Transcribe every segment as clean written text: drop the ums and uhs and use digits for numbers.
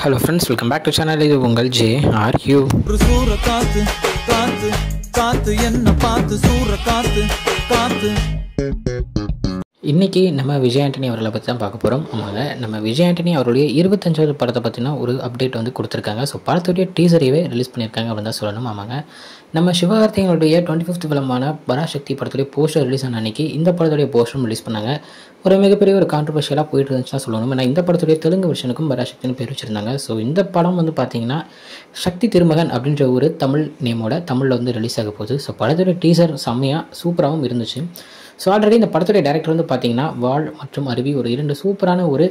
Hello friends, welcome back to channel. இது உங்கள் JRU. சூற காத்து காத்து காத்து என்ன பார்த்து சூற காத்து காத்து. இன்றைக்கி நம்ம விஜய் ஆண்டனி அவர்களை பற்றி தான் பார்க்க போகிறோம். ஆமாங்க, நம்ம விஜய் ஆண்டனி அவருடைய 25வது படத்தை பற்றின ஒரு அப்டேட் வந்து கொடுத்துருக்காங்க. ஸோ படத்துடைய டீசரையே ரிலீஸ் பண்ணியிருக்காங்க அப்படின்னு தான் சொல்லணும். ஆமாங்க, நம்ம சிவகார்த்திகனுடைய 25th ஃபிலிமான பராசக்தி படத்துடைய போஸ்டர் ரிலீஸ் ஆன அன்றைக்கி இந்த படத்துடைய போஸ்டரும் ரிலீஸ் பண்ணாங்க. ஒரு மிகப்பெரிய ஒரு கான்ட்ரவர்ஷியலாக போயிட்டு இருந்துச்சுன்னா சொல்லணும். ஏன்னா இந்த படத்துடைய தெலுங்கு வெர்ஷனுக்கும் பராசக்தின்னு பேர் வச்சுருந்தாங்க. ஸோ இந்த படம் வந்து பார்த்திங்கன்னா சக்தி திருமகன் அப்படின்ற ஒரு தமிழ் நேமோட தமிழில் வந்து ரிலீஸ் ஆக போகுது. ஸோ படத்துடைய டீசர் செம்மையாக சூப்பராகவும் இருந்துச்சு. ஸோ ஆல்ரெடி இந்த படத்துடைய டேரக்டர் வந்து பார்த்திங்கன்னா வாள் மற்றும் அருவி ஒரு 2 சூப்பரான ஒரு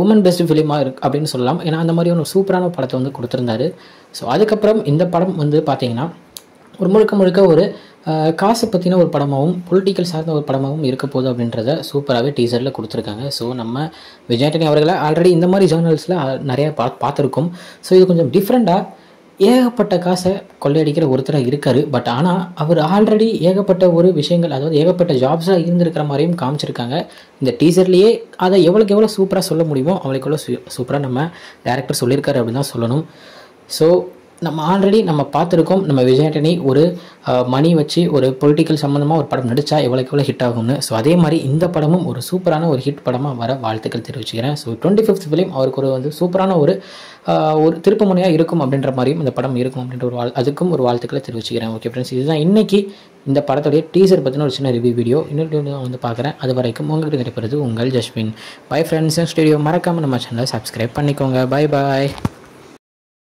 உமன் பெஸ்ட் ஃபிலிமாக இருக்குது அப்படின்னு சொல்லலாம். ஏன்னா அந்த மாதிரி ஒரு சூப்பரான படத்தை வந்து கொடுத்துருந்தாரு. ஸோ அதுக்கப்புறம் இந்த படம் வந்து பார்த்திங்கன்னா ஒரு முழுக்க ஒரு காசை பற்றின ஒரு படமாகவும் பொலிட்டிக்கல் சார்ந்த ஒரு படமாகவும் இருக்க போகுது அப்படின்றத சூப்பராகவே டீசரில் கொடுத்துருக்காங்க. ஸோ நம்ம விஜய் ஆண்டனி அவர்களை ஆல்ரெடி இந்த மாதிரி ஜேர்னல்ஸில் நிறையா பார்த்துருக்கோம். ஸோ இது கொஞ்சம் டிஃப்ரெண்ட்டாக ஏகப்பட்ட காசை கொள்ளையடிக்கிற ஒருத்தராக இருக்கார். பட் ஆனால் அவர் ஆல்ரெடி ஏகப்பட்ட ஒரு விஷயங்கள், அதாவது ஏகப்பட்ட ஜாப்ஸாக இருந்திருக்கிற மாதிரியும் காமிச்சிருக்காங்க. இந்த டீசர்லேயே அதை எவ்வளோக்கு எவ்வளோ சூப்பராக சொல்ல முடியுமோ அவளுக்கு எவ்வளோ சூப்பராக நம்ம டேரக்டர் சொல்லியிருக்காரு அப்படின்னு தான் சொல்லணும். ஸோ நம்ம ஆல்ரெடி பார்த்துருக்கோம், நம்ம விஜய் ஆண்டனி ஒரு மணி வச்சு ஒரு பொலிட்டிக்கல் சம்மந்தமாக ஒரு படம் நடித்தா எவ்வளோக்கு எவ்வளோ ஹிட் ஆகும்னு. ஸோ அதே மாதிரி இந்த படமும் ஒரு சூப்பரான ஒரு ஹிட் படமாக வர வாழ்த்துக்கள் தெரிவிச்சுக்கிறேன். ஸோ 25th ஃபிலிம் அவருக்கு ஒரு சூப்பரான ஒரு திருப்புமுனையாக இருக்கும் அப்படின்ற மாதிரியும் இந்த படம் இருக்கும் அப்படின்ற அதுக்கும் ஒரு வாழ்த்துக்களை தெரிவிச்சுக்கிறேன். ஓகே ஃப்ரெண்ட்ஸ், இதுதான் இன்றைக்கி இந்த படத்துடைய டீசர் பற்றின ஒரு சின்ன ரிவ்யூ வீடியோ. இன்னொரு வந்து பார்க்குறேன். அது வரைக்கும் உங்களுக்கு கிடைப்பது உங்கள் ஜஸ்வின். Bye friends. ஸ்டுடியோ மறக்காமல் நம்ம சேனலை சப்ஸ்கிரைப் பண்ணிக்கோங்க. Bye bye.